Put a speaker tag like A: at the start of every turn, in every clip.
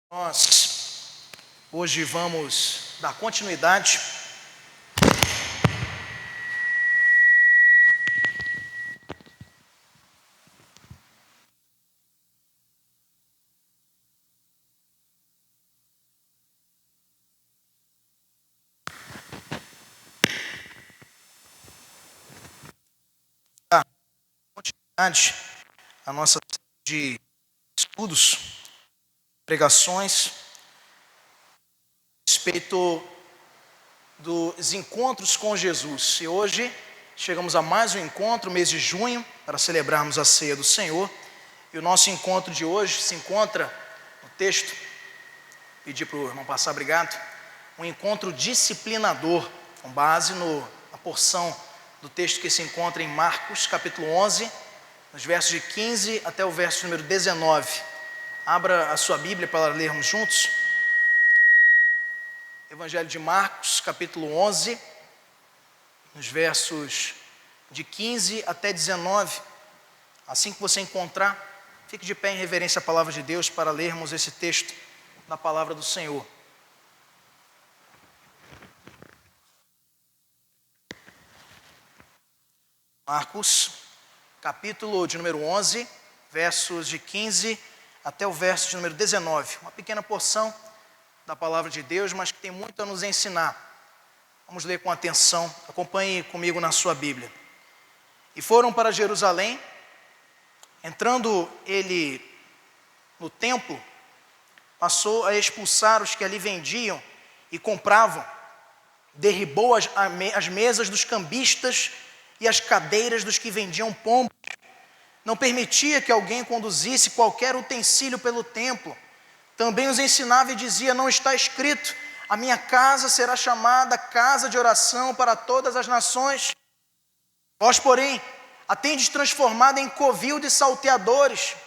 A: Nós hoje vamos dar continuidade à nossa série de estudos, pregações a respeito dos encontros com Jesus. E hoje chegamos a mais um encontro, mês de junho, para celebrarmos a ceia do Senhor. E o nosso encontro de hoje se encontra no texto, pedi para o irmão passar, obrigado, um encontro disciplinador, com base na porção do texto que se encontra em Marcos, capítulo 11, nos versos de 15 até o verso número 19. Abra a sua Bíblia para lermos juntos. Evangelho de Marcos, capítulo 11, nos versos de 15 até 19. Assim que você encontrar, fique de pé em reverência à palavra de Deus para lermos esse texto da palavra do Senhor. Marcos, capítulo de número 11, versos de 15 até o verso de número 19. Uma pequena porção da palavra de Deus, mas que tem muito a nos ensinar. Vamos ler com atenção, acompanhe comigo na sua Bíblia. E foram para Jerusalém, entrando ele no templo, passou a expulsar os que ali vendiam e compravam, derribou as mesas dos cambistas e as cadeiras dos que vendiam pombos. Não permitia que alguém conduzisse qualquer utensílio pelo templo. Também os ensinava e dizia: não está escrito, a minha casa será chamada casa de oração para todas as nações? Vós, porém, a tendes transformada em covil de salteadores.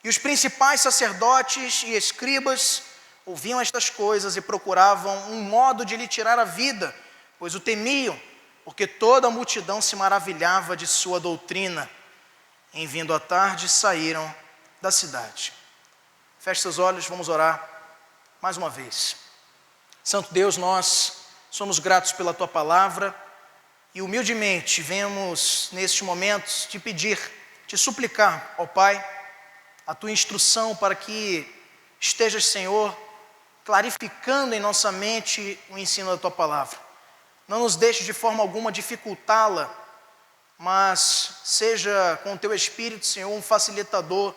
A: E os principais sacerdotes e escribas ouviam estas coisas e procuravam um modo de lhe tirar a vida, pois o temiam, porque toda a multidão se maravilhava de sua doutrina. Em vindo à tarde, saíram da cidade. Feche seus olhos, vamos orar mais uma vez. Santo Deus, nós somos gratos pela Tua palavra e humildemente vemos nestes momentos te pedir, te suplicar, ó Pai, a Tua instrução para que estejas, Senhor, clarificando em nossa mente o ensino da Tua palavra. Não nos deixe de forma alguma dificultá-la, mas seja com o Teu Espírito, Senhor, um facilitador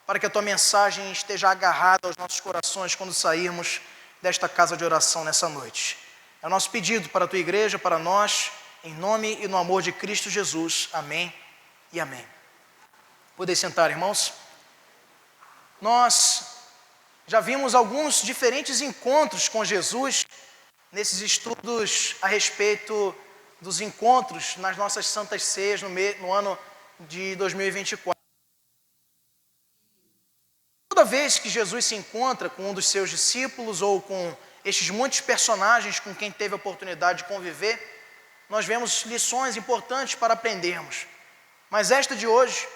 A: para que a Tua mensagem esteja agarrada aos nossos corações quando sairmos desta casa de oração nessa noite. É o nosso pedido para a Tua igreja, para nós, em nome e no amor de Cristo Jesus. Amém e amém. Podem sentar, irmãos. Nós já vimos alguns diferentes encontros com Jesus nesses estudos a respeito dos encontros nas nossas santas ceias no ano de 2024. Toda vez que Jesus se encontra com um dos seus discípulos ou com estes muitos personagens com quem teve a oportunidade de conviver, nós vemos lições importantes para aprendermos. Mas esta de hoje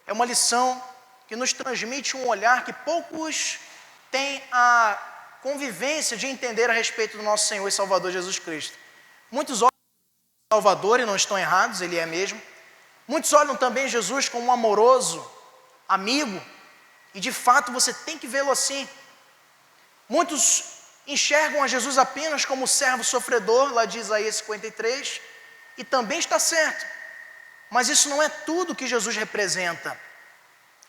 A: é uma lição que nos transmite um olhar que poucos têm a convivência de entender a respeito do nosso Senhor e Salvador Jesus Cristo. Muitos olham o Salvador e não estão errados, Ele é mesmo. Muitos olham também Jesus como um amoroso amigo, e de fato você tem que vê-lo assim. Muitos enxergam a Jesus apenas como servo sofredor, lá de Isaías 53, e também está certo. Mas isso não é tudo que Jesus representa.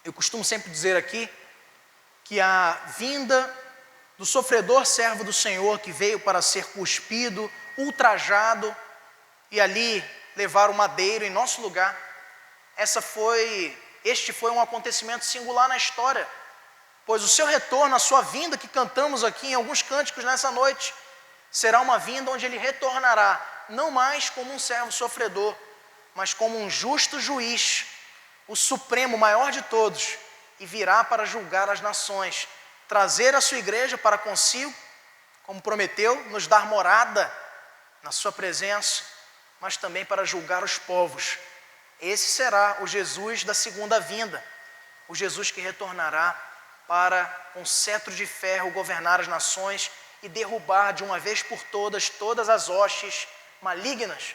A: Eu costumo sempre dizer aqui que a vinda do sofredor servo do Senhor, que veio para ser cuspido, ultrajado e ali levar o madeiro em nosso lugar, este foi um acontecimento singular na história, pois o seu retorno, a sua vinda que cantamos aqui em alguns cânticos nessa noite, será uma vinda onde ele retornará, não mais como um servo sofredor, mas como um justo juiz, o supremo, maior de todos, e virá para julgar as nações, trazer a sua igreja para consigo, como prometeu, nos dar morada na sua presença, mas também para julgar os povos. Esse será o Jesus da segunda vinda, o Jesus que retornará para, com cetro de ferro, governar as nações e derrubar de uma vez por todas as hostes malignas.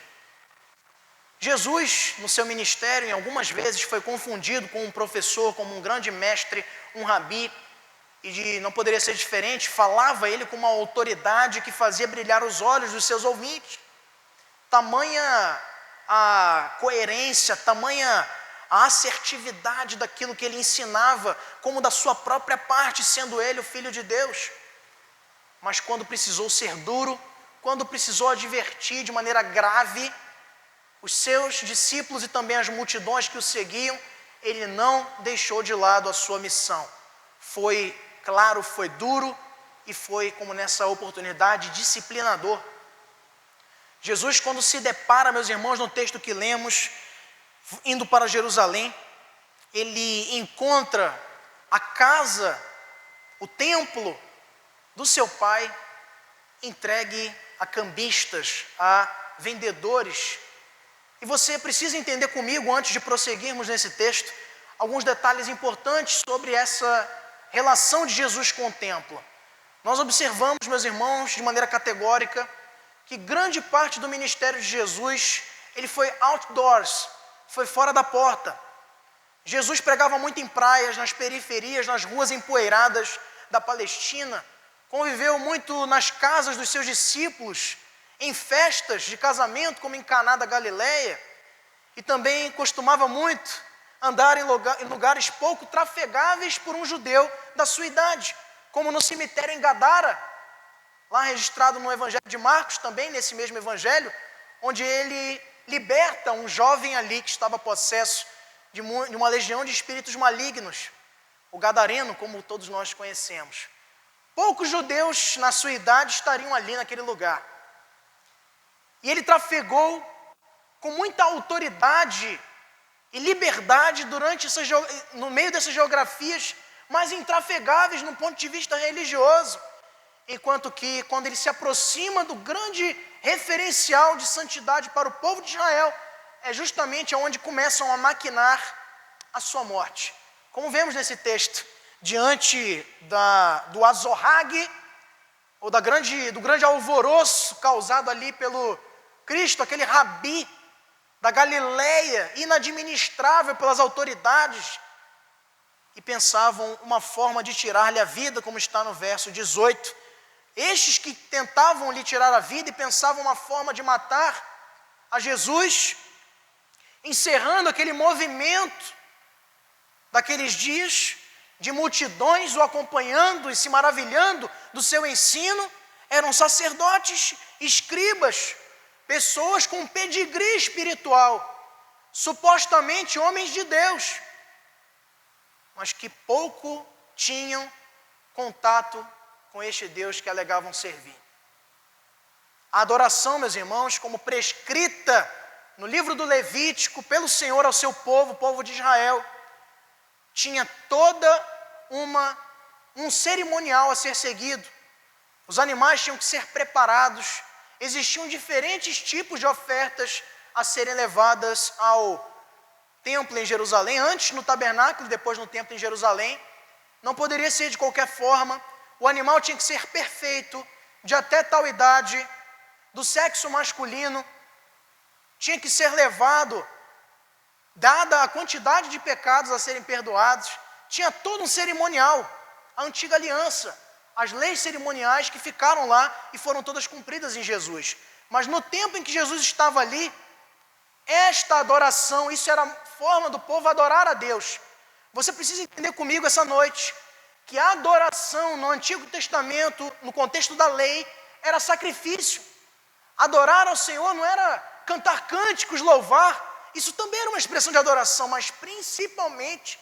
A: Jesus, no seu ministério, em algumas vezes foi confundido com um professor, como um grande mestre, um rabi, e não poderia ser diferente, falava ele com uma autoridade que fazia brilhar os olhos dos seus ouvintes. Tamanha a coerência, tamanha a assertividade daquilo que ele ensinava, como da sua própria parte, sendo ele o Filho de Deus. Mas quando precisou ser duro, quando precisou advertir de maneira grave os seus discípulos e também as multidões que o seguiam, ele não deixou de lado a sua missão. Foi claro, foi duro e foi, como nessa oportunidade, disciplinador. Jesus, quando se depara, meus irmãos, no texto que lemos, indo para Jerusalém, ele encontra a casa, o templo do seu pai, entregue a cambistas, a vendedores. E você precisa entender comigo, antes de prosseguirmos nesse texto, alguns detalhes importantes sobre essa relação de Jesus com o templo. Nós observamos, meus irmãos, de maneira categórica, que grande parte do ministério de Jesus, ele foi outdoors, foi fora da porta. Jesus pregava muito em praias, nas periferias, nas ruas empoeiradas da Palestina, conviveu muito nas casas dos seus discípulos, em festas de casamento, como em Caná da Galileia, e também costumava muito andar em lugares pouco trafegáveis por um judeu da sua idade, como no cemitério em Gadara, lá registrado no Evangelho de Marcos, também nesse mesmo Evangelho, onde ele liberta um jovem ali que estava possesso de uma legião de espíritos malignos, o gadareno, como todos nós conhecemos. Poucos judeus na sua idade estariam ali naquele lugar. E ele trafegou com muita autoridade e liberdade no meio dessas geografias mais intrafegáveis no ponto de vista religioso. Enquanto que, quando ele se aproxima do grande referencial de santidade para o povo de Israel, é justamente onde começam a maquinar a sua morte. Como vemos nesse texto, diante do azorrague, ou do grande alvoroço causado ali pelo Cristo, aquele rabi da Galileia, inadministrável pelas autoridades, e pensavam uma forma de tirar-lhe a vida, como está no verso 18. Estes que tentavam lhe tirar a vida e pensavam uma forma de matar a Jesus, encerrando aquele movimento daqueles dias, de multidões o acompanhando e se maravilhando do seu ensino, eram sacerdotes, escribas, pessoas com pedigree espiritual, supostamente homens de Deus, mas que pouco tinham contato com este Deus que alegavam servir. A adoração, meus irmãos, como prescrita no livro do Levítico pelo Senhor ao seu povo, o povo de Israel, tinha toda um cerimonial a ser seguido. Os animais tinham que ser preparados, existiam diferentes tipos de ofertas a serem levadas ao templo em Jerusalém, antes no tabernáculo e depois no templo em Jerusalém. Não poderia ser de qualquer forma, o animal tinha que ser perfeito, de até tal idade, do sexo masculino, tinha que ser levado, dada a quantidade de pecados a serem perdoados, tinha todo um cerimonial, a antiga aliança, as leis cerimoniais que ficaram lá e foram todas cumpridas em Jesus. Mas no tempo em que Jesus estava ali, esta adoração, isso era a forma do povo adorar a Deus. Você precisa entender comigo essa noite, que a adoração no Antigo Testamento, no contexto da lei, era sacrifício. Adorar ao Senhor não era cantar cânticos, louvar, isso também era uma expressão de adoração, mas principalmente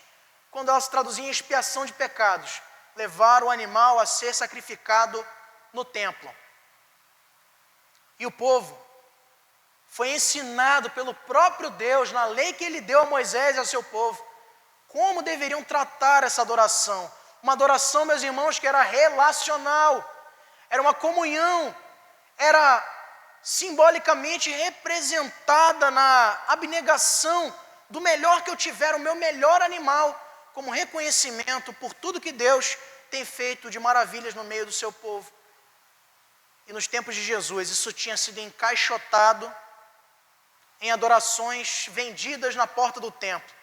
A: quando ela se traduzia em expiação de pecados, levar o animal a ser sacrificado no templo. E o povo foi ensinado pelo próprio Deus, na lei que ele deu a Moisés e ao seu povo, como deveriam tratar essa adoração. Uma adoração, meus irmãos, que era relacional, era uma comunhão, era simbolicamente representada na abnegação do melhor que eu tiver, o meu melhor animal, como reconhecimento por tudo que Deus tem feito de maravilhas no meio do seu povo. E nos tempos de Jesus, isso tinha sido encaixotado em adorações vendidas na porta do templo.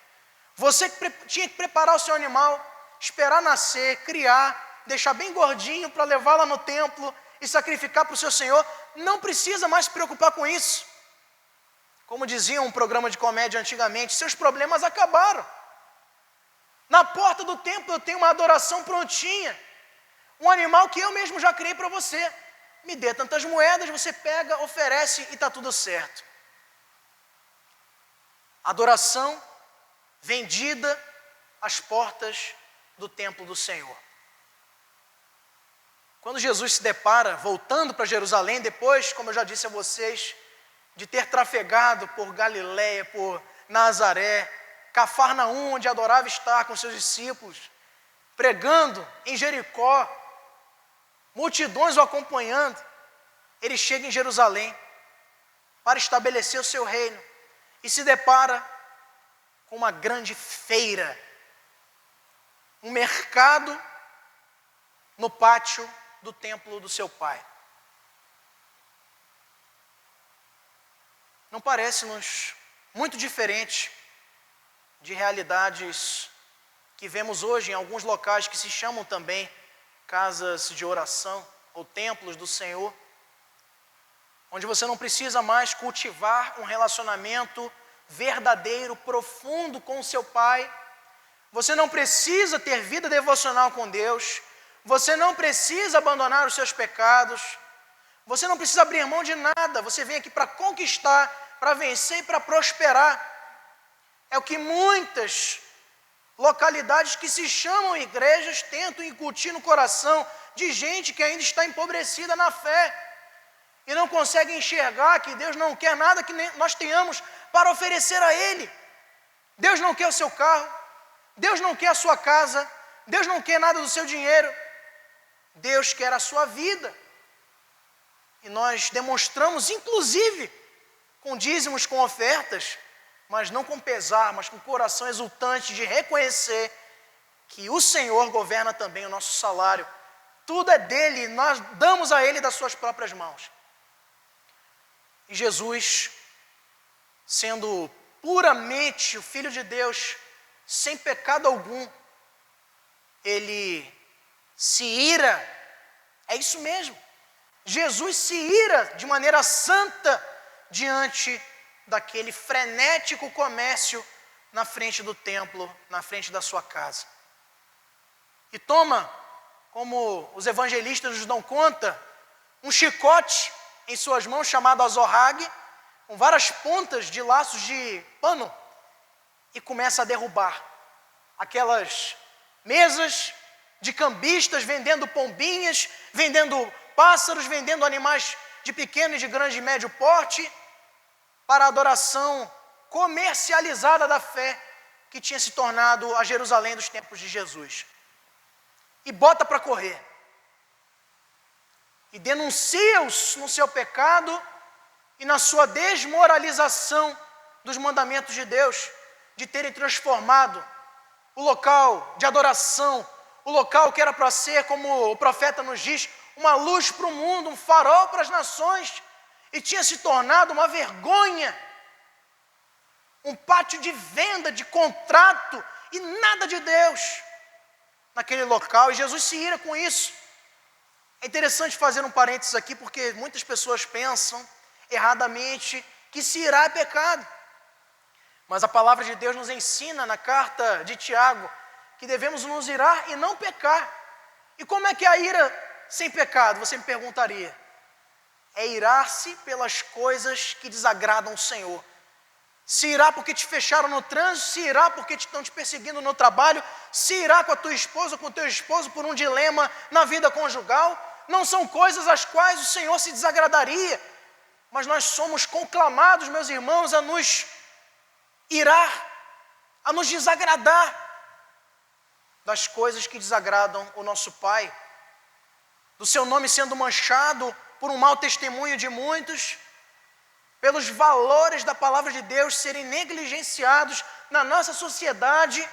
A: Você tinha que preparar o seu animal, esperar nascer, criar, deixar bem gordinho para levar lá no templo e sacrificar para o seu Senhor. Não precisa mais se preocupar com isso. Como dizia um programa de comédia antigamente, seus problemas acabaram. Na porta do templo eu tenho uma adoração prontinha. Um animal que eu mesmo já criei para você. Me dê tantas moedas, você pega, oferece e está tudo certo. Adoração vendida às portas do templo do Senhor. Quando Jesus se depara, voltando para Jerusalém, depois, como eu já disse a vocês, de ter trafegado por Galiléia, por Nazaré, Cafarnaum, onde adorava estar com seus discípulos, pregando em Jericó, multidões o acompanhando, ele chega em Jerusalém para estabelecer o seu reino e se depara com uma grande feira, um mercado no pátio do templo do seu pai. Não parece-nos muito diferente de realidades que vemos hoje em alguns locais que se chamam também casas de oração ou templos do Senhor, onde você não precisa mais cultivar um relacionamento verdadeiro, profundo com o seu Pai. Você não precisa ter vida devocional com Deus, você não precisa abandonar os seus pecados, você não precisa abrir mão de nada, você vem aqui para conquistar, para vencer e para prosperar. É o que muitas localidades que se chamam igrejas tentam incutir no coração de gente que ainda está empobrecida na fé e não consegue enxergar que Deus não quer nada que nós tenhamos para oferecer a Ele. Deus não quer o seu carro, Deus não quer a sua casa, Deus não quer nada do seu dinheiro, Deus quer a sua vida. E nós demonstramos, inclusive, com dízimos, com ofertas, mas não com pesar, mas com coração exultante de reconhecer que o Senhor governa também o nosso salário. Tudo é dele, nós damos a Ele das suas próprias mãos. E Jesus, sendo puramente o Filho de Deus, sem pecado algum, Ele se ira, é isso mesmo, Jesus se ira de maneira santa diante daquele frenético comércio na frente do templo, na frente da sua casa. E toma, como os evangelistas nos dão conta, um chicote em suas mãos chamado azorrague, com várias pontas de laços de pano, e começa a derrubar aquelas mesas de cambistas vendendo pombinhas, vendendo pássaros, vendendo animais de pequeno e de grande e médio porte, para a adoração comercializada da fé que tinha se tornado a Jerusalém dos tempos de Jesus. E bota para correr. E denuncia-os no seu pecado e na sua desmoralização dos mandamentos de Deus, de terem transformado o local de adoração, o local que era para ser, como o profeta nos diz, uma luz para o mundo, um farol para as nações, e tinha se tornado uma vergonha, um pátio de venda, de contrato, e nada de Deus naquele local, e Jesus se ira com isso. É interessante fazer um parênteses aqui, porque muitas pessoas pensam erradamente que se irar é pecado. Mas a palavra de Deus nos ensina na carta de Tiago que devemos nos irar e não pecar. E como é que é a ira sem pecado? Você me perguntaria. É irar-se pelas coisas que desagradam o Senhor. Se irar porque te fecharam no trânsito, se irar porque estão te perseguindo no trabalho, se irar com a tua esposa, com o teu esposo por um dilema na vida conjugal, não são coisas às quais o Senhor se desagradaria, mas nós somos conclamados, meus irmãos, a nos irar, a nos desagradar das coisas que desagradam o nosso Pai, do seu nome sendo manchado por um mau testemunho de muitos, pelos valores da palavra de Deus serem negligenciados na nossa sociedade,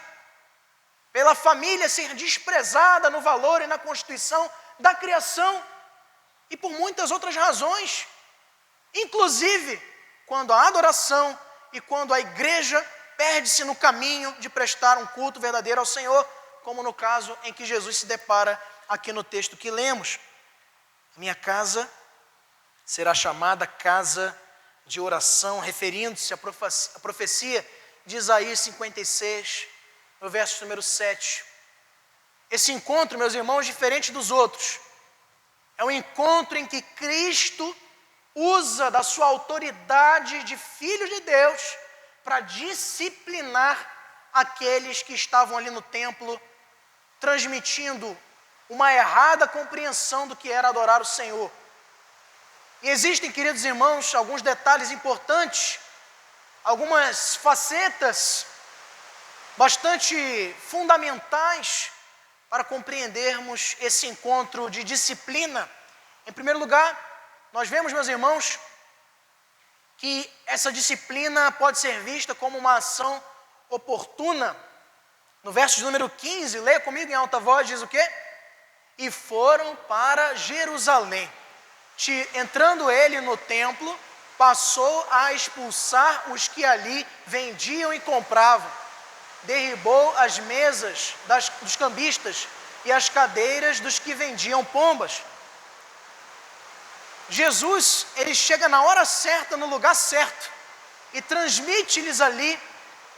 A: pela família ser desprezada no valor e na constituição da criação, e por muitas outras razões, inclusive quando a adoração e quando a igreja perde-se no caminho de prestar um culto verdadeiro ao Senhor, como no caso em que Jesus se depara aqui no texto que lemos. Minha casa será chamada casa de oração, referindo-se à profecia de Isaías 56, no verso número 7. Esse encontro, meus irmãos, diferente dos outros, é um encontro em que Cristo usa da sua autoridade de Filho de Deus para disciplinar aqueles que estavam ali no templo, transmitindo uma errada compreensão do que era adorar o Senhor. E existem, queridos irmãos, alguns detalhes importantes, algumas facetas bastante fundamentais para compreendermos esse encontro de disciplina. Em primeiro lugar, nós vemos, meus irmãos, que essa disciplina pode ser vista como uma ação oportuna. No verso de número 15, leia comigo em alta voz, diz o quê? E foram para Jerusalém. Entrando ele no templo, passou a expulsar os que ali vendiam e compravam. Derribou as mesas dos cambistas e as cadeiras dos que vendiam pombas. Jesus, ele chega na hora certa, no lugar certo, e transmite-lhes ali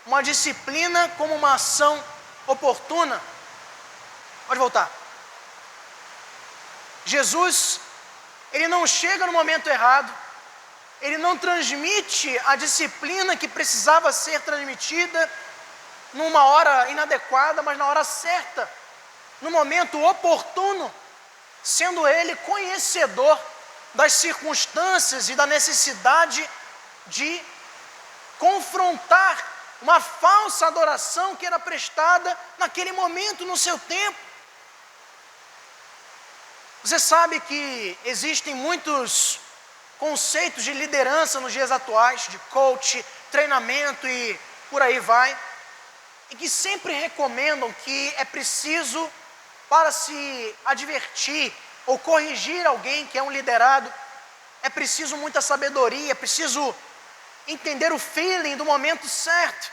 A: uma disciplina como uma ação oportuna. Pode voltar. Jesus, ele não chega no momento errado, ele não transmite a disciplina que precisava ser transmitida numa hora inadequada, mas na hora certa, no momento oportuno, sendo ele conhecedor das circunstâncias e da necessidade de confrontar uma falsa adoração que era prestada naquele momento, no seu tempo. Você sabe que existem muitos conceitos de liderança nos dias atuais, de coach, treinamento e por aí vai, e que sempre recomendam que é preciso, para se advertir ou corrigir alguém que é um liderado, é preciso muita sabedoria, é preciso entender o feeling do momento certo,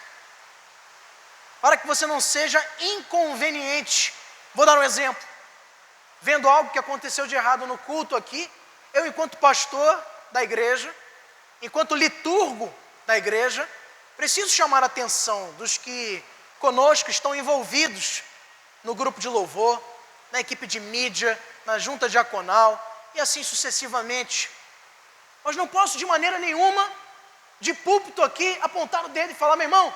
A: para que você não seja inconveniente. Vou dar um exemplo. Vendo algo que aconteceu de errado no culto aqui, eu, enquanto pastor da igreja, enquanto liturgo da igreja, preciso chamar a atenção dos que conosco estão envolvidos no grupo de louvor, na equipe de mídia, na junta diaconal e assim sucessivamente. Mas não posso de maneira nenhuma, de púlpito aqui, apontar o dedo e falar: meu irmão,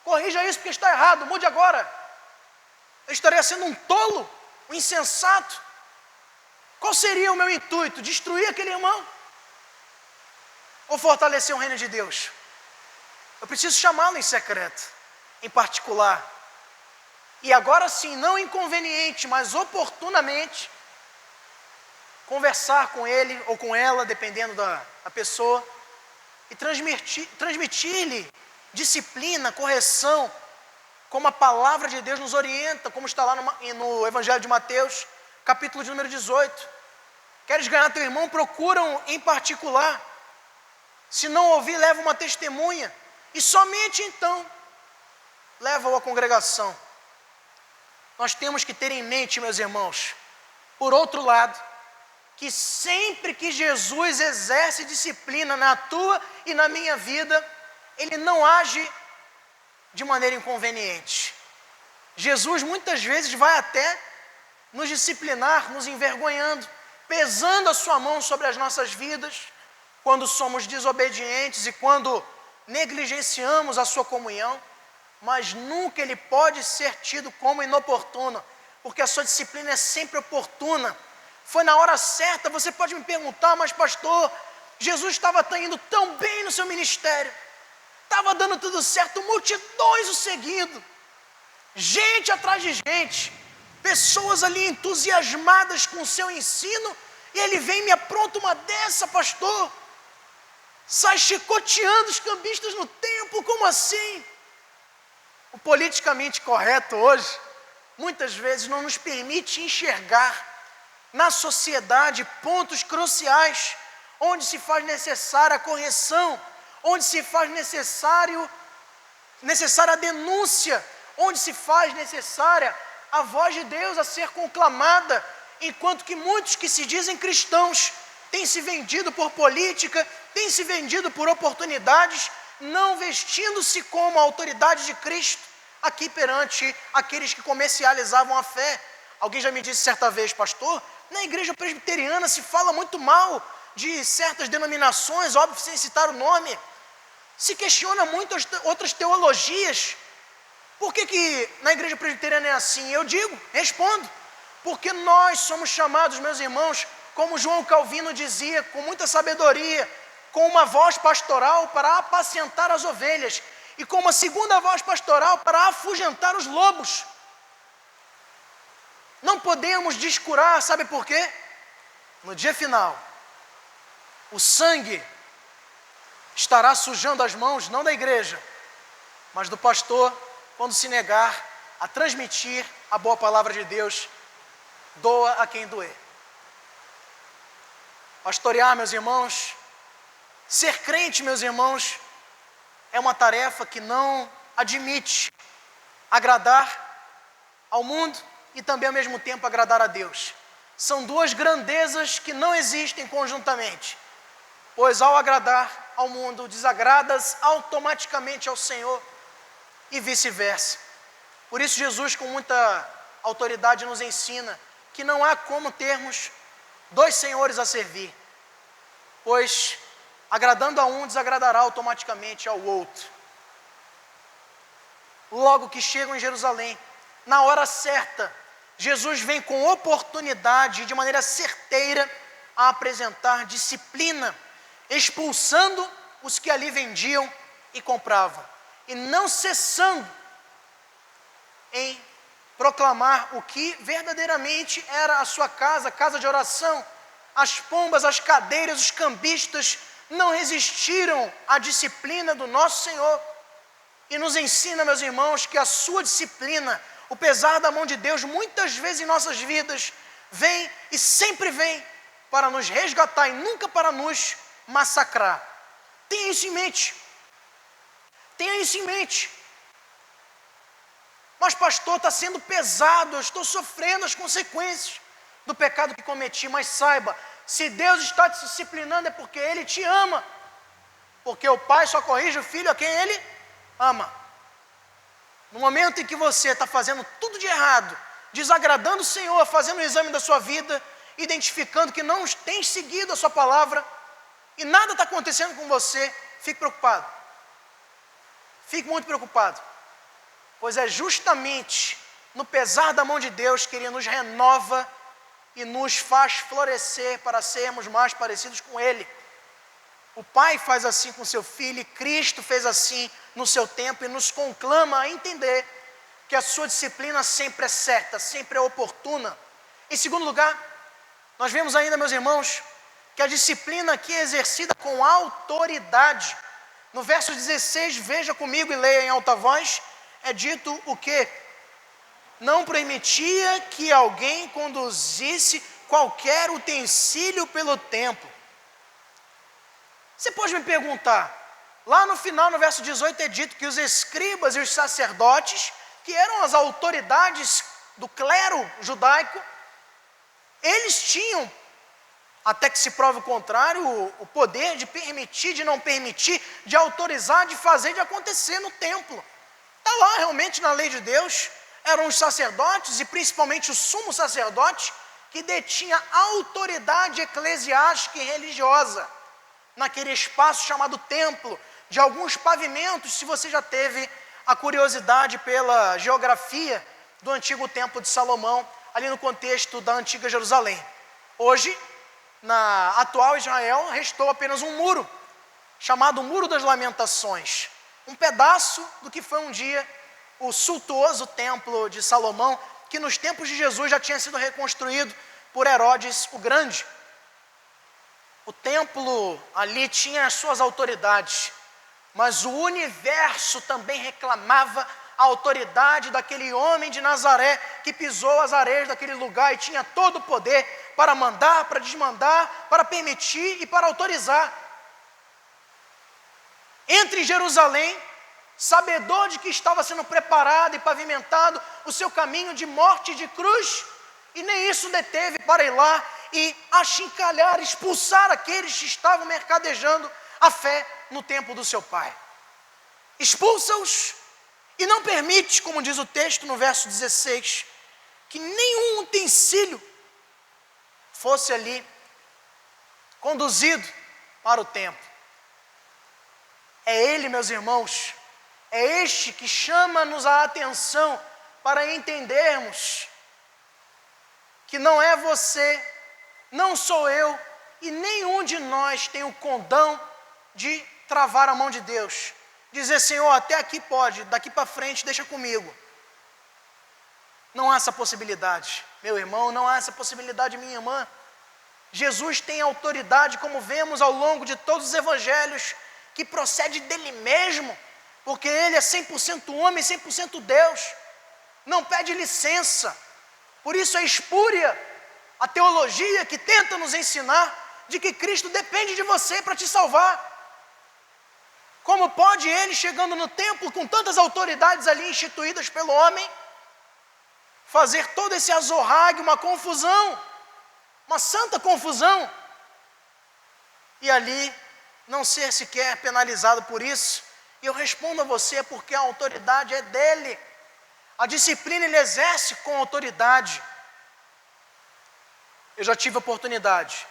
A: corrija isso porque está errado, mude agora. Eu estaria sendo um tolo, um insensato. Qual seria o meu intuito? Destruir aquele irmão? Ou fortalecer o reino de Deus? Eu preciso chamá-lo em secreto, em particular. E agora sim, não inconveniente, mas oportunamente, conversar com ele ou com ela, dependendo da pessoa, e transmitir-lhe disciplina, correção, como a palavra de Deus nos orienta, como está lá no Evangelho de Mateus, capítulo de número 18. Queres ganhar teu irmão? Procura-o em particular. Se não ouvir, leva uma testemunha. E somente então, leva-o à congregação. Nós temos que ter em mente, meus irmãos, por outro lado, que sempre que Jesus exerce disciplina na tua e na minha vida, ele não age de maneira inconveniente. Jesus muitas vezes vai até nos disciplinar, nos envergonhando, pesando a sua mão sobre as nossas vidas, quando somos desobedientes e quando negligenciamos a sua comunhão, mas nunca ele pode ser tido como inoportuno, porque a sua disciplina é sempre oportuna. Foi na hora certa. Você pode me perguntar: mas pastor, Jesus estava indo tão bem no seu ministério, estava dando tudo certo, multidões o seguindo, gente atrás de gente, pessoas ali entusiasmadas com o seu ensino, e ele vem e me apronta uma dessa, pastor, sai chicoteando os cambistas no templo, como assim? O politicamente correto hoje, muitas vezes não nos permite enxergar na sociedade pontos cruciais, onde se faz necessária a correção, onde se faz necessária a denúncia, onde se faz necessária a voz de Deus a ser conclamada, enquanto que muitos que se dizem cristãos têm se vendido por política, têm se vendido por oportunidades, não vestindo-se como a autoridade de Cristo, aqui perante aqueles que comercializavam a fé. Alguém já me disse certa vez, pastor, na igreja presbiteriana se fala muito mal de certas denominações, óbvio, sem citar o nome, se questiona muito outras teologias. Por que na igreja presbiteriana é assim? Eu respondo, porque nós somos chamados, meus irmãos, como João Calvino dizia, com muita sabedoria, com uma voz pastoral para apacentar as ovelhas, e com uma segunda voz pastoral para afugentar os lobos. Não podemos descurar, sabe por quê? No dia final, o sangue estará sujando as mãos, não da igreja, mas do pastor, quando se negar a transmitir a boa palavra de Deus, doa a quem doer. Pastorear, meus irmãos, ser crente, meus irmãos, é uma tarefa que não admite agradar ao mundo e também ao mesmo tempo agradar a Deus. São duas grandezas que não existem conjuntamente, pois ao agradar ao mundo, desagradas automaticamente ao Senhor e vice-versa. Por isso Jesus, com muita autoridade, nos ensina que não há como termos dois senhores a servir, pois agradando a um, desagradará automaticamente ao outro. Logo que chegam em Jerusalém, na hora certa, Jesus vem com oportunidade, de maneira certeira, a apresentar disciplina, expulsando os que ali vendiam e compravam, e não cessando em proclamar o que verdadeiramente era a sua casa, casa de oração. As pombas, as cadeiras, os cambistas não resistiram à disciplina do nosso Senhor, e nos ensina, meus irmãos, que a sua disciplina, o pesar da mão de Deus, muitas vezes em nossas vidas, vem e sempre vem para nos resgatar e nunca para nos massacrar. Tenha isso em mente. Tenha isso em mente. Mas pastor, está sendo pesado, eu estou sofrendo as consequências do pecado que cometi. Mas saiba, se Deus está te disciplinando é porque Ele te ama. Porque o pai só corrige o filho a quem Ele ama. No momento em que você está fazendo tudo de errado, desagradando o Senhor, fazendo um exame da sua vida, identificando que não tem seguido a sua palavra, e nada está acontecendo com você, fique preocupado. Fique muito preocupado. Pois é justamente no pesar da mão de Deus que Ele nos renova e nos faz florescer para sermos mais parecidos com Ele. O Pai faz assim com seu Filho, e Cristo fez assim no seu tempo, e nos conclama a entender que a sua disciplina sempre é certa, sempre é oportuna. Em segundo lugar, nós vemos ainda, meus irmãos, que a disciplina aqui é exercida com autoridade. No verso 16, veja comigo e leia em alta voz, é dito o quê? Não permitia que alguém conduzisse qualquer utensílio pelo templo. Você pode me perguntar, lá no final, no verso 18, é dito que os escribas e os sacerdotes, que eram as autoridades do clero judaico, eles tinham, até que se prove o contrário, o poder de permitir, de não permitir, de autorizar, de fazer, de acontecer no templo. Está lá realmente na lei de Deus, eram os sacerdotes e principalmente o sumo sacerdote que detinha autoridade eclesiástica e religiosa naquele espaço chamado templo, de alguns pavimentos, se você já teve a curiosidade pela geografia do antigo templo de Salomão, ali no contexto da antiga Jerusalém. Hoje, na atual Israel, restou apenas um muro, chamado Muro das Lamentações, um pedaço do que foi um dia o suntuoso templo de Salomão, que nos tempos de Jesus já tinha sido reconstruído por Herodes o Grande. O templo ali tinha as suas autoridades, mas o universo também reclamava a autoridade daquele homem de Nazaré que pisou as areias daquele lugar e tinha todo o poder para mandar, para desmandar, para permitir e para autorizar. Entre em Jerusalém, sabedor de que estava sendo preparado e pavimentado o seu caminho de morte e de cruz, e nem isso deteve para ir lá e achincalhar, expulsar aqueles que estavam mercadejando a fé no templo do seu pai. Expulsa-os e não permite, como diz o texto no verso 16, que nenhum utensílio fosse ali conduzido para o templo. É ele, meus irmãos, é este que chama-nos a atenção para entendermos que não é você, não sou eu, e nenhum de nós tem o condão de travar a mão de Deus. Dizer, Senhor, até aqui pode, daqui para frente deixa comigo. Não há essa possibilidade, meu irmão, não há essa possibilidade, minha irmã. Jesus tem autoridade, como vemos ao longo de todos os evangelhos, que procede dele mesmo, porque ele é 100% homem, 100% Deus. Não pede licença. Por isso é espúria a teologia que tenta nos ensinar de que Cristo depende de você para te salvar. Como pode ele, chegando no templo com tantas autoridades ali instituídas pelo homem, fazer todo esse azorrague, uma confusão, uma santa confusão, e ali não ser sequer penalizado por isso? E eu respondo a você, porque a autoridade é dele. A disciplina ele exerce com autoridade. Eu já tive a oportunidade,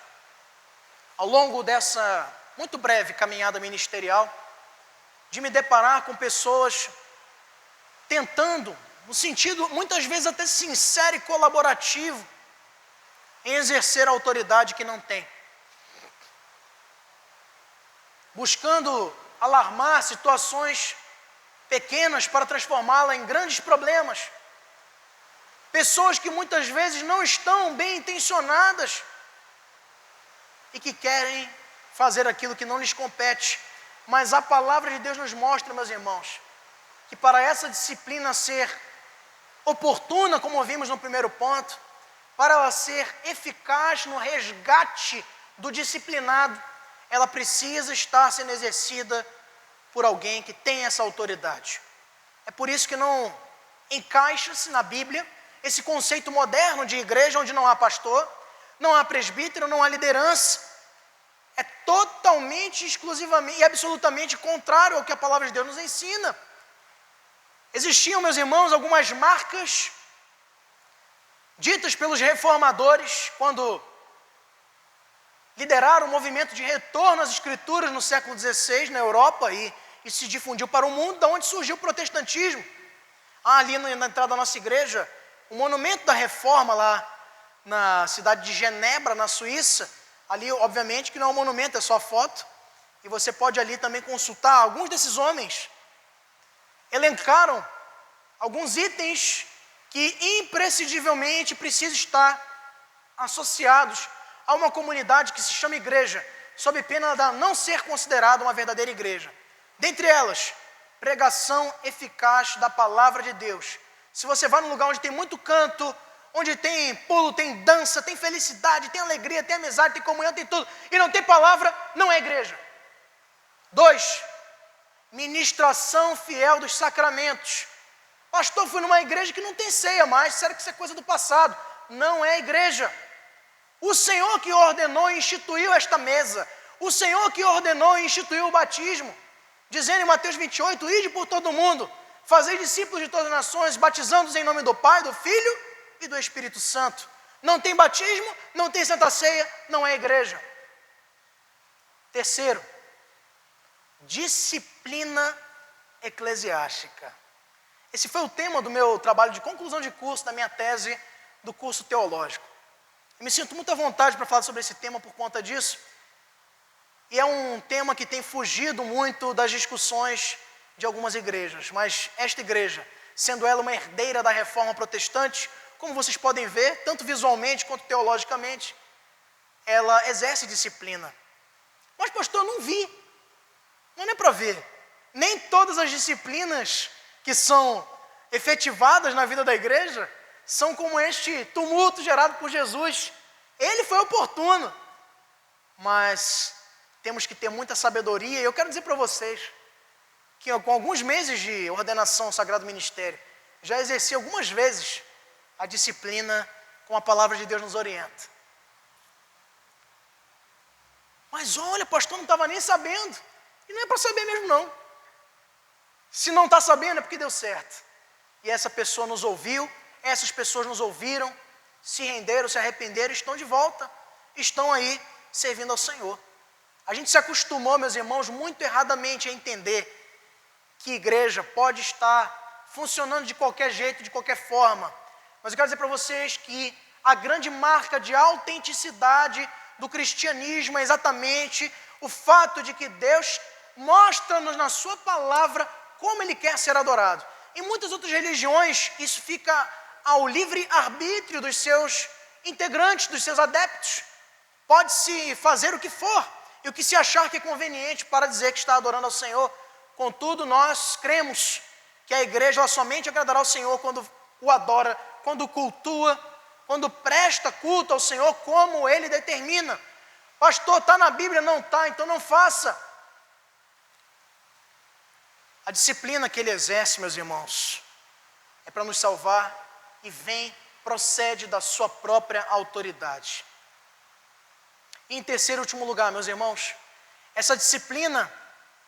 A: ao longo dessa muito breve caminhada ministerial, de me deparar com pessoas tentando, no sentido muitas vezes até sincero e colaborativo, em exercer a autoridade que não tem. Buscando alarmar situações pequenas para transformá-la em grandes problemas. Pessoas que muitas vezes não estão bem intencionadas e que querem fazer aquilo que não lhes compete. Mas a palavra de Deus nos mostra, meus irmãos, que para essa disciplina ser oportuna, como vimos no primeiro ponto, para ela ser eficaz no resgate do disciplinado, ela precisa estar sendo exercida por alguém que tem essa autoridade. É por isso que não encaixa-se na Bíblia esse conceito moderno de igreja onde não há pastor, não há presbítero, não há liderança. É totalmente, exclusivamente e absolutamente contrário ao que a palavra de Deus nos ensina. Existiam, meus irmãos, algumas marcas ditas pelos reformadores quando lideraram o movimento de retorno às escrituras no século XVI na Europa e se difundiu para o mundo, da onde surgiu o protestantismo. Há ali na entrada da nossa igreja o monumento da reforma lá na cidade de Genebra, na Suíça. Ali, obviamente, que não é um monumento, é só foto. E você pode ali também consultar. Alguns desses homens elencaram alguns itens que imprescindivelmente precisam estar associados a uma comunidade que se chama igreja, sob pena de não ser considerada uma verdadeira igreja. Dentre elas, pregação eficaz da palavra de Deus. Se você vai num lugar onde tem muito canto, onde tem pulo, tem dança, tem felicidade, tem alegria, tem amizade, tem comunhão, tem tudo, e não tem palavra, não é igreja. 2, ministração fiel dos sacramentos. Pastor, fui numa igreja que não tem ceia mais, será que isso é coisa do passado? Não é igreja. O Senhor que ordenou e instituiu esta mesa, o Senhor que ordenou e instituiu o batismo, dizendo em Mateus 28, ide por todo mundo, fazei discípulos de todas as nações, batizando-os em nome do Pai, do Filho e do Espírito Santo. Não tem batismo, não tem santa ceia, não é igreja. 3, disciplina eclesiástica. Esse foi o tema do meu trabalho de conclusão de curso, da minha tese do curso teológico. Eu me sinto muito à vontade para falar sobre esse tema por conta disso. E é um tema que tem fugido muito das discussões de algumas igrejas. Mas esta igreja, sendo ela uma herdeira da reforma protestante, como vocês podem ver, tanto visualmente quanto teologicamente, ela exerce disciplina. Mas, pastor, eu não vi. Não é para ver. Nem todas as disciplinas que são efetivadas na vida da igreja são como este tumulto gerado por Jesus. Ele foi oportuno, mas temos que ter muita sabedoria. E eu quero dizer para vocês que com alguns meses de ordenação ao Sagrado Ministério, já exerci algumas vezes a disciplina como a palavra de Deus nos orienta. Mas olha, pastor, não estava nem sabendo. E não é para saber mesmo não. Se não está sabendo é porque deu certo. E essa pessoa nos ouviu, essas pessoas nos ouviram, se renderam, se arrependeram, estão de volta, estão aí servindo ao Senhor. A gente se acostumou, meus irmãos, muito erradamente a entender que igreja pode estar funcionando de qualquer jeito, de qualquer forma. Mas eu quero dizer para vocês que a grande marca de autenticidade do cristianismo é exatamente o fato de que Deus mostra-nos na sua palavra como Ele quer ser adorado. Em muitas outras religiões, isso fica ao livre arbítrio dos seus integrantes, dos seus adeptos. Pode-se fazer o que for e o que se achar que é conveniente para dizer que está adorando ao Senhor. Contudo, nós cremos que a igreja somente agradará ao Senhor quando o adora, quando cultua, quando presta culto ao Senhor como Ele determina. Pastor, está na Bíblia? Não está, então não faça. A disciplina que Ele exerce, meus irmãos, é para nos salvar e procede da sua própria autoridade. E em terceiro e último lugar, meus irmãos, essa disciplina,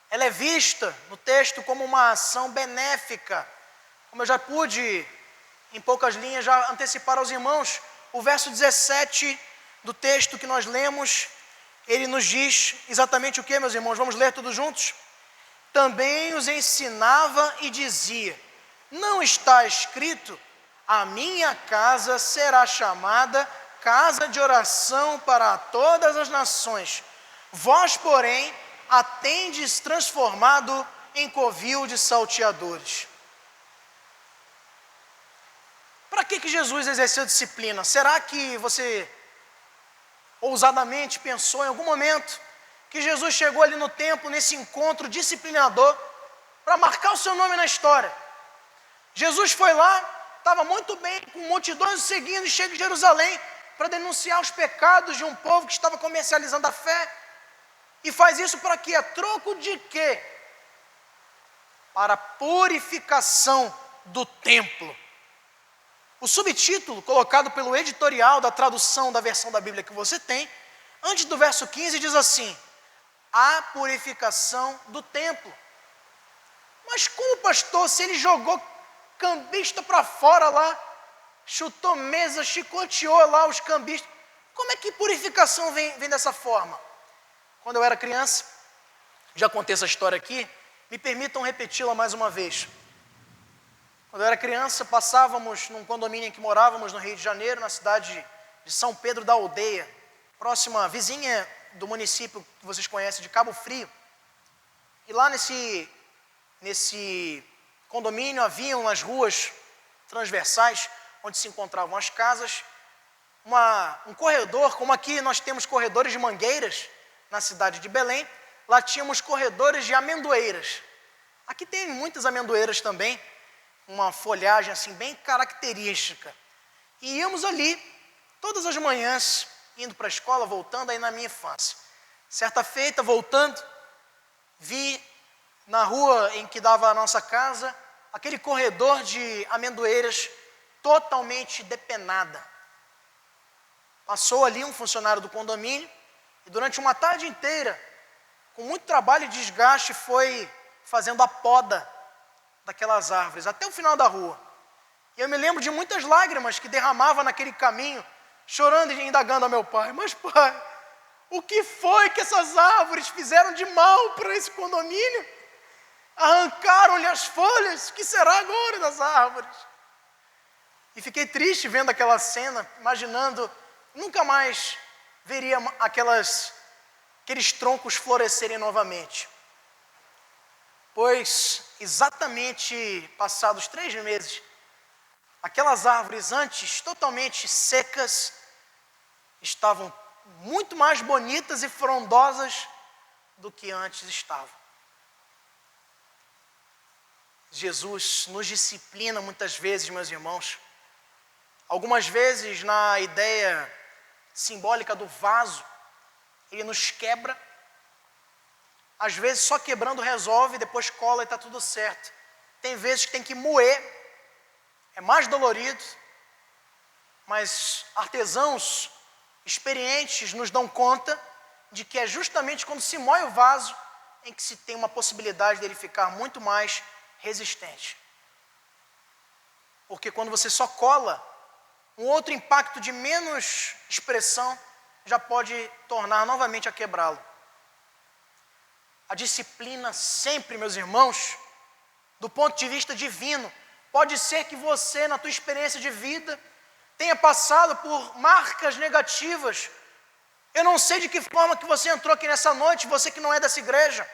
A: ela é vista no texto como uma ação benéfica. Como eu já pude, em poucas linhas, já antecipar aos irmãos, o verso 17 do texto que nós lemos, ele nos diz exatamente o que, meus irmãos? Vamos ler todos juntos? Também os ensinava e dizia: não está escrito, a minha casa será chamada casa de oração para todas as nações. Vós, porém, a tendes transformado em covil de salteadores. Para que Jesus exerceu disciplina? Será que você ousadamente pensou em algum momento que Jesus chegou ali no templo, nesse encontro disciplinador, para marcar o seu nome na história? Jesus foi lá, estava muito bem, com multidões o seguindo, e chega em Jerusalém para denunciar os pecados de um povo que estava comercializando a fé. E faz isso para quê? A troco de quê? Para a purificação do templo. O subtítulo colocado pelo editorial da tradução da versão da Bíblia que você tem, antes do verso 15, diz assim: a purificação do templo. Mas como, pastor, se ele jogou cambista para fora lá, chutou mesa, chicoteou lá os cambistas, como é que purificação vem dessa forma? Quando eu era criança, já contei essa história aqui, me permitam repeti-la mais uma vez. Quando eu era criança, passávamos num condomínio em que morávamos no Rio de Janeiro, na cidade de São Pedro da Aldeia, próxima, vizinha do município que vocês conhecem, de Cabo Frio. E lá nesse condomínio haviam nas ruas transversais, onde se encontravam as casas, um corredor, como aqui nós temos corredores de mangueiras, na cidade de Belém, lá tínhamos corredores de amendoeiras. Aqui tem muitas amendoeiras também, uma folhagem assim bem característica. E íamos ali, todas as manhãs, indo para a escola, voltando aí na minha infância. Certa feita, voltando, vi na rua em que dava a nossa casa, aquele corredor de amendoeiras totalmente depenada. Passou ali um funcionário do condomínio e durante uma tarde inteira, com muito trabalho e desgaste, foi fazendo a poda daquelas árvores até o final da rua. E eu me lembro de muitas lágrimas que derramava naquele caminho, chorando e indagando ao meu pai: mas pai, o que foi que essas árvores fizeram de mal para esse condomínio? Arrancaram-lhe as folhas, o que será agora das árvores? E fiquei triste vendo aquela cena, imaginando, nunca mais veria aqueles troncos florescerem novamente. Pois, exatamente passados 3 meses, aquelas árvores antes totalmente secas, estavam muito mais bonitas e frondosas do que antes estavam. Jesus nos disciplina muitas vezes, meus irmãos. Algumas vezes, na ideia simbólica do vaso, ele nos quebra. Às vezes só quebrando resolve, depois cola e está tudo certo. Tem vezes que tem que moer, é mais dolorido, mas artesãos experientes nos dão conta de que é justamente quando se moe o vaso em que se tem uma possibilidade dele ficar muito mais resistente. Porque quando você só cola, um outro impacto de menos expressão já pode tornar novamente a quebrá-lo. A disciplina sempre, meus irmãos, do ponto de vista divino, pode ser que você, na tua experiência de vida, tenha passado por marcas negativas. Eu não sei de que forma que você entrou aqui nessa noite, você que não é dessa igreja.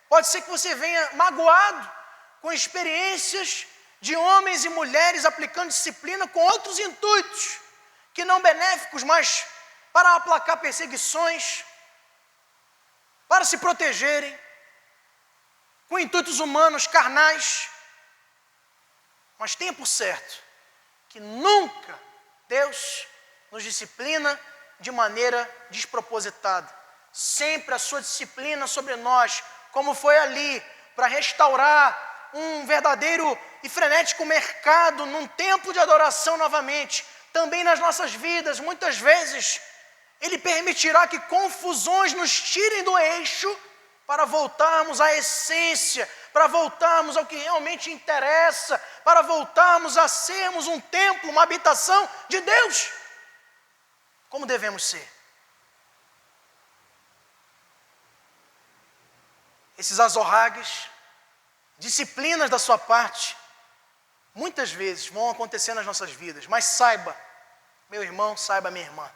A: Pode ser que você venha magoado com experiências de homens e mulheres aplicando disciplina com outros intuitos, que não benéficos, mas para aplacar perseguições, para se protegerem, com intuitos humanos, carnais. Mas tenha por certo que nunca Deus nos disciplina de maneira despropositada. Sempre a sua disciplina sobre nós, como foi ali, para restaurar um verdadeiro e frenético mercado, num tempo de adoração novamente, também nas nossas vidas, muitas vezes, Ele permitirá que confusões nos tirem do eixo para voltarmos à essência, para voltarmos ao que realmente interessa, para voltarmos a sermos um templo, uma habitação de Deus, como devemos ser. Esses azorragues, disciplinas da sua parte, muitas vezes vão acontecer nas nossas vidas, mas saiba, meu irmão, saiba, minha irmã,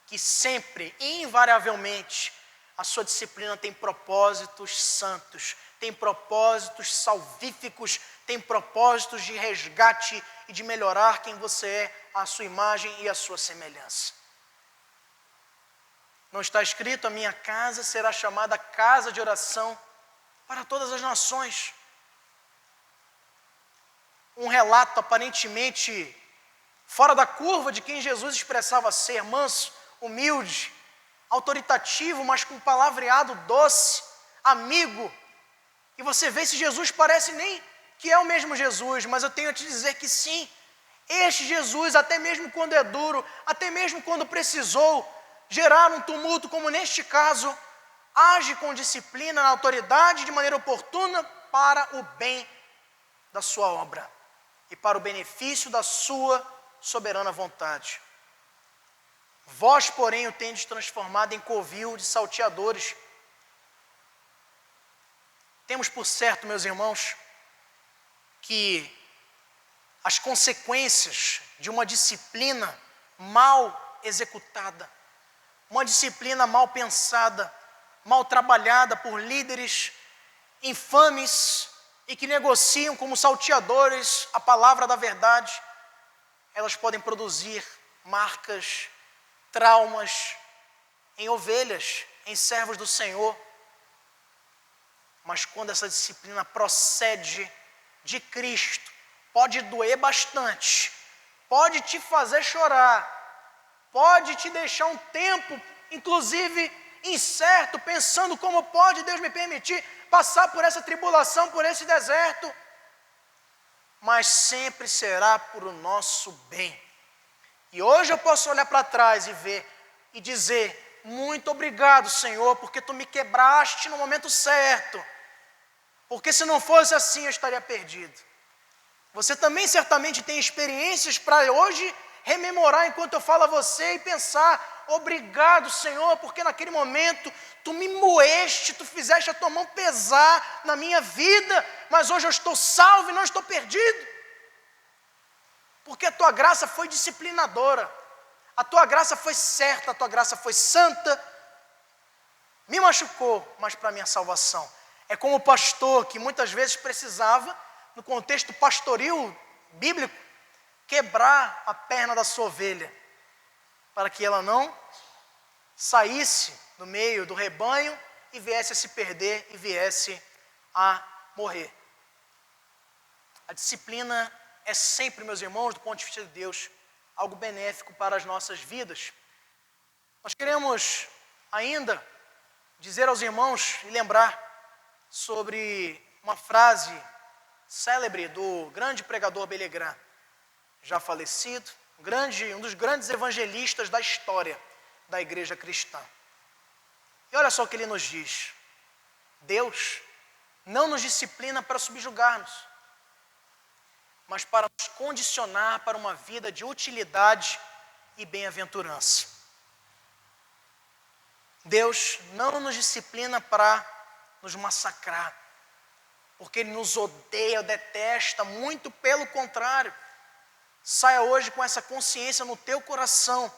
A: que sempre, invariavelmente, a sua disciplina tem propósitos santos, tem propósitos salvíficos, tem propósitos de resgate e de melhorar quem você é, a sua imagem e a sua semelhança. Não está escrito: a minha casa será chamada casa de oração para todas as nações. Um relato aparentemente fora da curva de quem Jesus expressava ser: manso, humilde, autoritativo, mas com palavreado doce, amigo. E você vê se Jesus parece nem que é o mesmo Jesus, mas eu tenho a te dizer que sim, este Jesus, até mesmo quando é duro, até mesmo quando precisou gerar um tumulto, como neste caso, age com disciplina, na autoridade, de maneira oportuna, para o bem da sua obra e para o benefício da sua soberana vontade. Vós, porém, o tendes transformado em covil de salteadores. Temos por certo, meus irmãos, que as consequências de uma disciplina mal executada, uma disciplina mal pensada, mal trabalhada por líderes infames e que negociam como salteadores a palavra da verdade, elas podem produzir marcas, traumas em ovelhas, em servos do Senhor. Mas quando essa disciplina procede de Cristo, pode doer bastante, pode te fazer chorar, pode te deixar um tempo, inclusive incerto, pensando como pode Deus me permitir passar por essa tribulação, por esse deserto, mas sempre será por o nosso bem. E hoje eu posso olhar para trás e ver e dizer: muito obrigado, Senhor, porque Tu me quebraste no momento certo, porque se não fosse assim eu estaria perdido. Você também certamente tem experiências para hoje rememorar enquanto eu falo a você e pensar: obrigado, Senhor, porque naquele momento Tu me moeste, Tu fizeste a Tua mão pesar na minha vida, mas hoje eu estou salvo e não estou perdido. Porque a Tua graça foi disciplinadora, a Tua graça foi certa, a Tua graça foi santa, me machucou, mas para a minha salvação. É como o pastor que muitas vezes precisava, no contexto pastoril bíblico, quebrar a perna da sua ovelha, para que ela não saísse do meio do rebanho e viesse a se perder e viesse a morrer. A disciplina é sempre, meus irmãos, do ponto de vista de Deus, algo benéfico para as nossas vidas. Nós queremos ainda dizer aos irmãos e lembrar sobre uma frase célebre do grande pregador Billy Graham, já falecido, um dos grandes evangelistas da história da igreja cristã. E olha só o que ele nos diz: Deus não nos disciplina para subjugar-nos, mas para nos condicionar para uma vida de utilidade e bem-aventurança. Deus não nos disciplina para nos massacrar, porque Ele nos odeia, detesta, muito pelo contrário. Saia hoje com essa consciência no teu coração,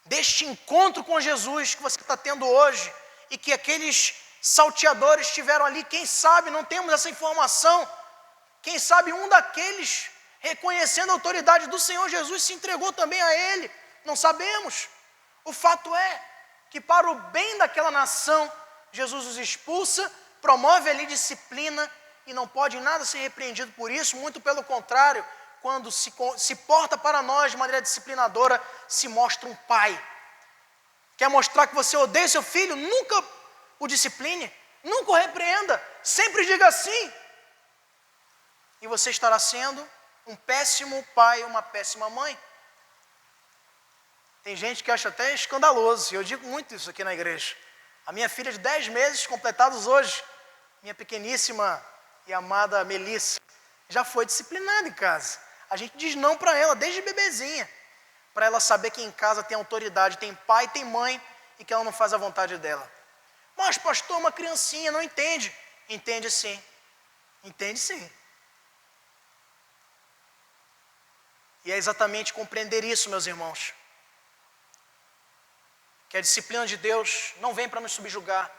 A: deste encontro com Jesus que você está tendo hoje, e que aqueles salteadores tiveram ali, quem sabe, não temos essa informação, quem sabe um daqueles, reconhecendo a autoridade do Senhor Jesus, se entregou também a Ele, não sabemos. O fato é que para o bem daquela nação, Jesus os expulsa, promove ali disciplina, e não pode em nada ser repreendido por isso, muito pelo contrário, quando se porta para nós de maneira disciplinadora, se mostra um pai. Quer mostrar que você odeia seu filho? Nunca o discipline, nunca o repreenda, sempre diga sim. E você estará sendo um péssimo pai, uma péssima mãe. Tem gente que acha até escandaloso, e eu digo muito isso aqui na igreja. A minha filha de 10 meses, completados hoje, minha pequeníssima e amada Melissa, já foi disciplinada em casa. A gente diz não para ela, desde bebezinha, para ela saber que em casa tem autoridade, tem pai, tem mãe, e que ela não faz a vontade dela. Mas pastor, uma criancinha não entende. Entende sim, entende sim. E é exatamente compreender isso, meus irmãos, que a disciplina de Deus não vem para nos subjugar,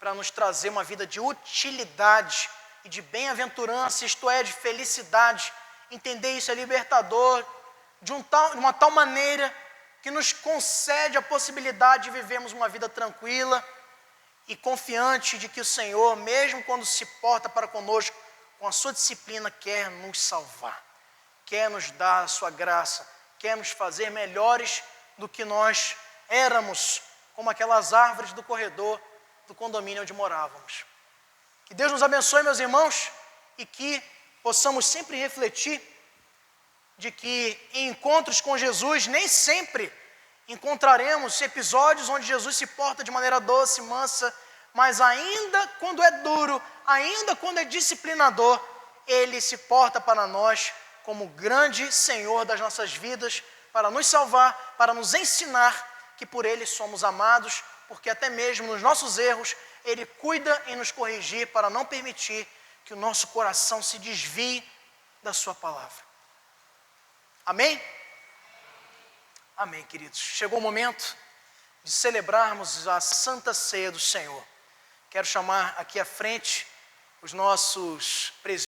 A: para nos trazer uma vida de utilidade e de bem-aventurança, isto é, de felicidade. Entender isso é libertador, de uma tal maneira que nos concede a possibilidade de vivermos uma vida tranquila e confiante de que o Senhor, mesmo quando se porta para conosco, com a sua disciplina, quer nos salvar, quer nos dar a sua graça, quer nos fazer melhores do que nós éramos, como aquelas árvores do corredor do condomínio onde morávamos. Que Deus nos abençoe, meus irmãos, e que possamos sempre refletir de que em encontros com Jesus nem sempre encontraremos episódios onde Jesus se porta de maneira doce, mansa, mas ainda quando é duro, ainda quando é disciplinador, Ele se porta para nós como grande Senhor das nossas vidas, para nos salvar, para nos ensinar que por Ele somos amados, porque até mesmo nos nossos erros, Ele cuida em nos corrigir para não permitir que o nosso coração se desvie da sua palavra. Amém? Amém, queridos. Chegou o momento de celebrarmos a Santa Ceia do Senhor. Quero chamar aqui à frente os nossos presbíteros.